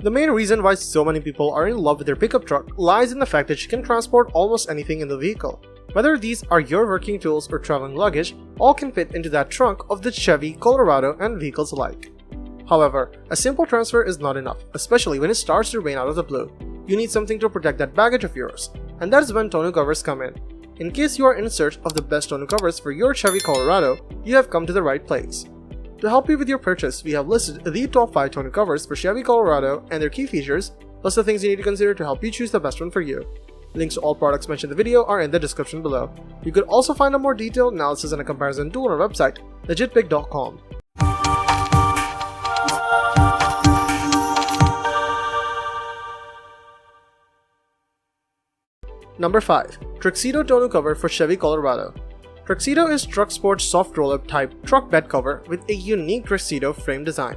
The main reason why so many people are in love with their pickup truck lies in the fact that you can transport almost anything in the vehicle. Whether these are your working tools or traveling luggage, all can fit into that trunk of the Chevy Colorado and vehicles alike. However, a simple transfer is not enough, especially when it starts to rain out of the blue. You need something to protect that baggage of yours, and that is when tonneau covers come in. In case you are in search of the best tonneau covers for your Chevy Colorado, you have come to the right place. To help you with your purchase, we have listed the top 5 tonneau covers for Chevy Colorado and their key features, plus the things you need to consider to help you choose the best one for you. Links to all products mentioned in the video are in the description below. You could also find a more detailed analysis and a comparison tool on our website, legitpick.com. Number 5. Truxedo tonneau cover for Chevy Colorado. Truxedo is truck sports soft roll-up type truck bed cover with a unique Truxedo frame design.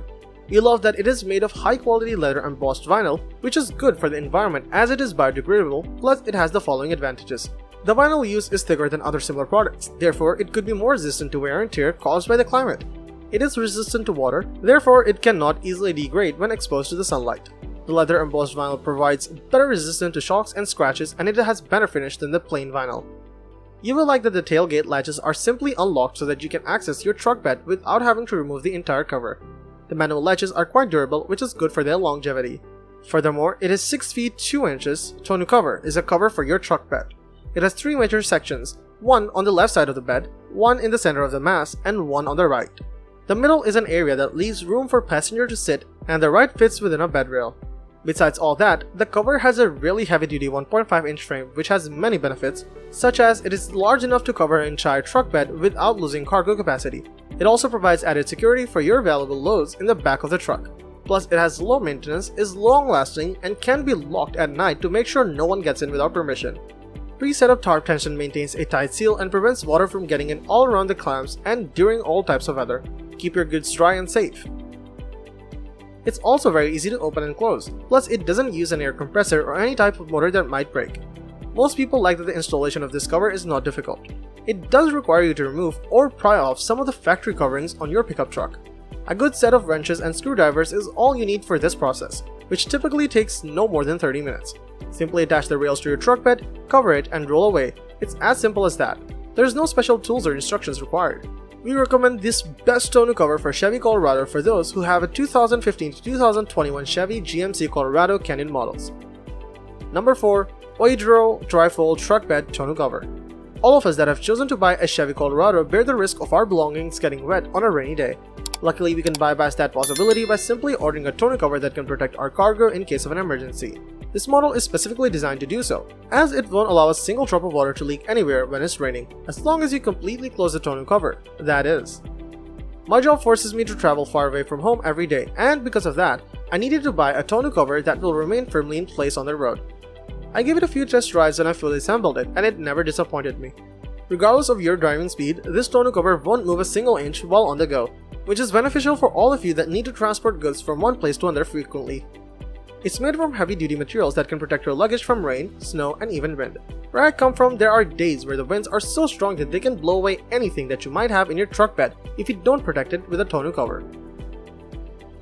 We love that it is made of high-quality leather embossed vinyl, which is good for the environment as it is biodegradable, plus it has the following advantages. The vinyl used is thicker than other similar products, therefore it could be more resistant to wear and tear caused by the climate. It is resistant to water, therefore it cannot easily degrade when exposed to the sunlight. The leather embossed vinyl provides better resistance to shocks and scratches, and it has better finish than the plain vinyl. You will like that the tailgate latches are simply unlocked so that you can access your truck bed without having to remove the entire cover. The manual latches are quite durable, which is good for their longevity. Furthermore, it is 6 feet 2 inches. Tonneau cover is a cover for your truck bed. It has 3 major sections, one on the left side of the bed, one in the center of the mast, and one on the right. The middle is an area that leaves room for passenger to sit, and the right fits within a bed rail. Besides all that, the cover has a really heavy-duty 1.5-inch frame which has many benefits, such as it is large enough to cover an entire truck bed without losing cargo capacity. It also provides added security for your valuable loads in the back of the truck. Plus, it has low maintenance, is long-lasting, and can be locked at night to make sure no one gets in without permission. Pre-setup tarp tension maintains a tight seal and prevents water from getting in all around the clamps and during all types of weather. Keep your goods dry and safe. It's also very easy to open and close, plus it doesn't use an air compressor or any type of motor that might break. Most people like that the installation of this cover is not difficult. It does require you to remove or pry off some of the factory coverings on your pickup truck. A good set of wrenches and screwdrivers is all you need for this process, which typically takes no more than 30 minutes. Simply attach the rails to your truck bed, cover it, and roll away. It's as simple as that. There's no special tools or instructions required. We recommend this best tonneau cover for Chevy Colorado for those who have a 2015 to 2021 Chevy GMC Colorado Canyon models. Number 4. oEdRo Trifold Truck Bed Tonneau Cover. All of us that have chosen to buy a Chevy Colorado bear the risk of our belongings getting wet on a rainy day. Luckily, we can bypass that possibility by simply ordering a tonneau cover that can protect our cargo in case of an emergency. This model is specifically designed to do so, as it won't allow a single drop of water to leak anywhere when it's raining, as long as you completely close the tonneau cover, that is. My job forces me to travel far away from home every day, and because of that, I needed to buy a tonneau cover that will remain firmly in place on the road. I gave it a few test drives and I fully assembled it, and it never disappointed me. Regardless of your driving speed, this tonneau cover won't move a single inch while on the go, which is beneficial for all of you that need to transport goods from one place to another frequently. It's made from heavy-duty materials that can protect your luggage from rain, snow, and even wind. Where I come from, there are days where the winds are so strong that they can blow away anything that you might have in your truck bed if you don't protect it with a tonneau cover.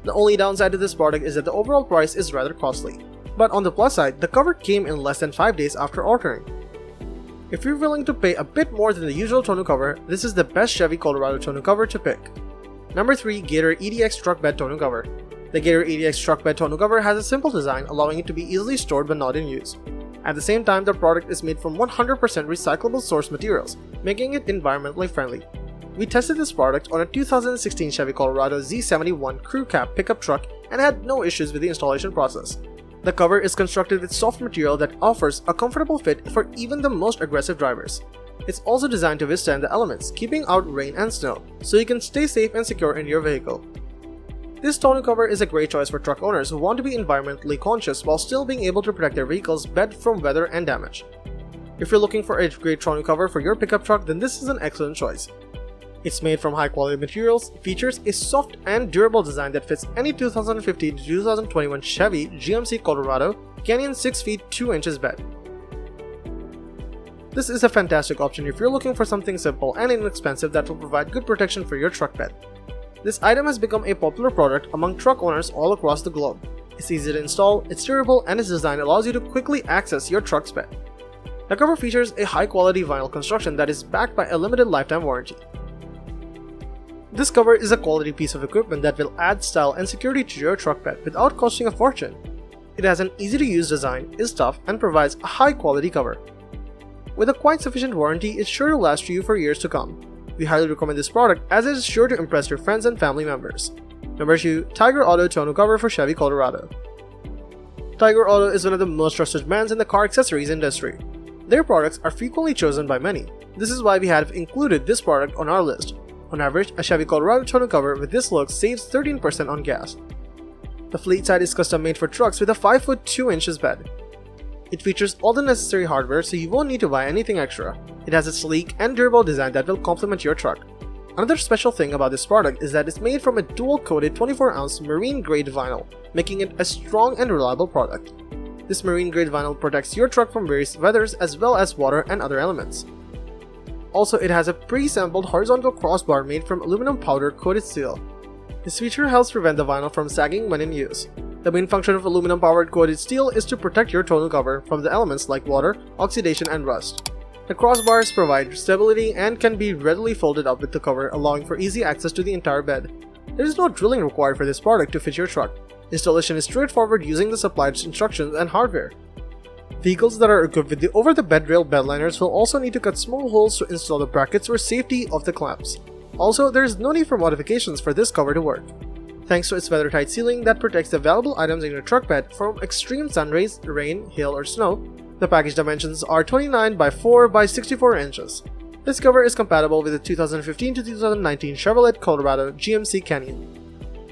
The only downside to this product is that the overall price is rather costly. But on the plus side, the cover came in less than 5 days after ordering. If you're willing to pay a bit more than the usual tonneau cover, this is the best Chevy Colorado tonneau cover to pick. Number 3. Gator ETX Truck Bed Tonneau Cover. The Gator ETX Truck Bed Tonneau Cover has a simple design allowing it to be easily stored but not in use. At the same time, the product is made from 100% recyclable source materials, making it environmentally friendly. We tested this product on a 2016 Chevy Colorado Z71 crew cab pickup truck and had no issues with the installation process. The cover is constructed with soft material that offers a comfortable fit for even the most aggressive drivers. It's also designed to withstand the elements, keeping out rain and snow, so you can stay safe and secure in your vehicle. This tonneau cover is a great choice for truck owners who want to be environmentally conscious while still being able to protect their vehicle's bed from weather and damage. If you're looking for a great tonneau cover for your pickup truck, then this is an excellent choice. It's made from high-quality materials, features a soft and durable design that fits any 2015 to 2021 Chevy GMC Colorado Canyon 6 feet 2 inches bed. This is a fantastic option if you're looking for something simple and inexpensive that will provide good protection for your truck bed. This item has become a popular product among truck owners all across the globe. It's easy to install, it's durable, and its design allows you to quickly access your truck's bed. The cover features a high-quality vinyl construction that is backed by a limited lifetime warranty. This cover is a quality piece of equipment that will add style and security to your truck bed without costing a fortune. It has an easy-to-use design, is tough, and provides a high-quality cover. With a quite sufficient warranty, it's sure to last you for years to come. We highly recommend this product as it is sure to impress your friends and family members. Number 2. Tyger Auto Tonneau Cover for Chevy Colorado. Tyger Auto is one of the most trusted brands in the car accessories industry. Their products are frequently chosen by many. This is why we have included this product on our list. On average, a Chevy Colorado tonneau cover with this look saves 13% on gas. The fleet side is custom made for trucks with a 5 foot 2 inches bed. It features all the necessary hardware so you won't need to buy anything extra. It has a sleek and durable design that will complement your truck. Another special thing about this product is that it's made from a dual-coated 24-ounce marine-grade vinyl, making it a strong and reliable product. This marine-grade vinyl protects your truck from various weathers as well as water and other elements. Also, it has a pre-assembled horizontal crossbar made from aluminum powder coated steel. This feature helps prevent the vinyl from sagging when in use. The main function of aluminum powered coated steel is to protect your tonneau cover from the elements like water, oxidation, and rust. The crossbars provide stability and can be readily folded up with the cover, allowing for easy access to the entire bed. There is no drilling required for this product to fit your truck. Installation is straightforward using the supplied instructions and hardware. Vehicles that are equipped with the over-the-bed rail bedliners will also need to cut small holes to install the brackets for safety of the clamps. Also, there is no need for modifications for this cover to work. Thanks to its weather-tight sealing that protects the valuable items in your truck bed from extreme sun rays, rain, hail, or snow, the package dimensions are 29 by 4 by 64 inches. This cover is compatible with the 2015 to 2019 Chevrolet Colorado GMC Canyon.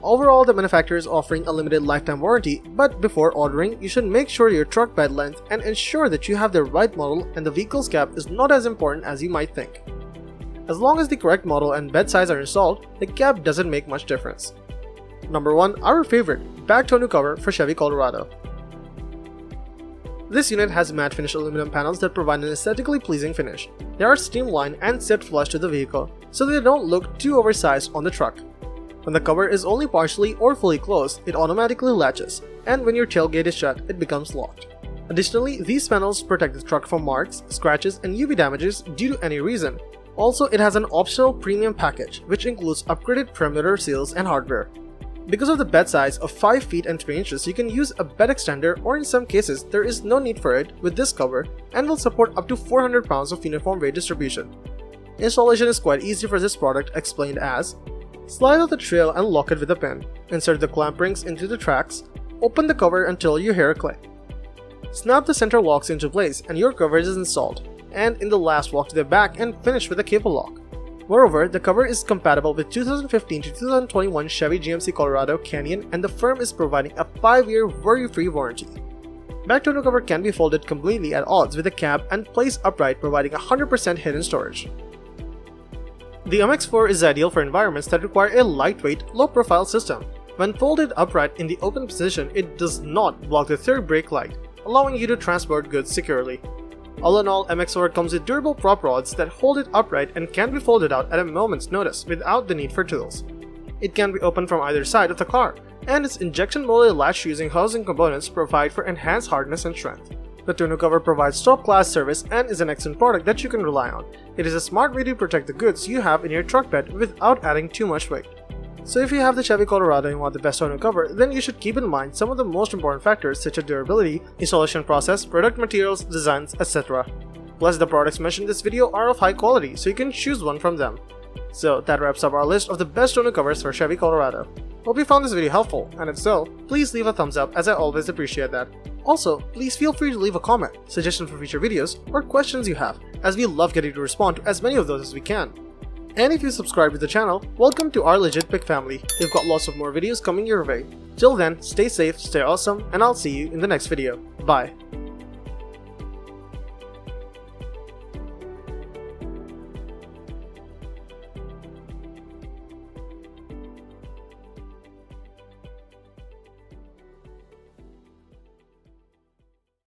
Overall, the manufacturer is offering a limited lifetime warranty, but before ordering, you should make sure your truck bed length and ensure that you have the right model, and the vehicle's gap is not as important as you might think. As long as the correct model and bed size are installed, the gap doesn't make much difference. Number 1. Our favorite, BAK Tonneau cover for Chevy Colorado. This unit has matte finish aluminum panels that provide an aesthetically pleasing finish. They are streamlined and set flush to the vehicle, so they don't look too oversized on the truck. When the cover is only partially or fully closed, it automatically latches, and when your tailgate is shut, it becomes locked. Additionally, these panels protect the truck from marks, scratches, and UV damages due to any reason. Also, it has an optional premium package, which includes upgraded perimeter seals and hardware. Because of the bed size of 5 feet and 3 inches, you can use a bed extender, or in some cases, there is no need for it with this cover and will support up to 400 pounds of uniform weight distribution. Installation is quite easy for this product, explained as: slide out the trail and lock it with a pin. Insert the clamp rings into the tracks. Open the cover until you hear a click. Snap the center locks into place and your cover is installed. And in the last walk to the back and finish with a cable lock. Moreover, the cover is compatible with 2015 to 2021 Chevy GMC Colorado Canyon, and the firm is providing a 5-year worry-free warranty. BAK Tonneau cover can be folded completely at odds with the cab and placed upright, providing 100% hidden storage. The MX-4 is ideal for environments that require a lightweight, low-profile system. When folded upright in the open position, it does not block the third brake light, allowing you to transport goods securely. All in all, MX-4 comes with durable prop rods that hold it upright and can be folded out at a moment's notice without the need for tools. It can be opened from either side of the car, and its injection molded latch using housing components provide for enhanced hardness and strength. The tonneau cover provides top-class service and is an excellent product that you can rely on. It is a smart way to protect the goods you have in your truck bed without adding too much weight. So if you have the Chevy Colorado and want the best tonneau cover, then you should keep in mind some of the most important factors such as durability, installation process, product materials, designs, etc. Plus, the products mentioned in this video are of high quality, so you can choose one from them. So that wraps up our list of the best tonneau covers for Chevy Colorado. Hope you found this video helpful, and if so, please leave a thumbs up as I always appreciate that. Also, please feel free to leave a comment, suggestion for future videos, or questions you have, as we love getting to respond to as many of those as we can. And if you subscribe to the channel, welcome to our legit pick family. We've got lots of more videos coming your way. Till then, stay safe, stay awesome, and I'll see you in the next video. Bye.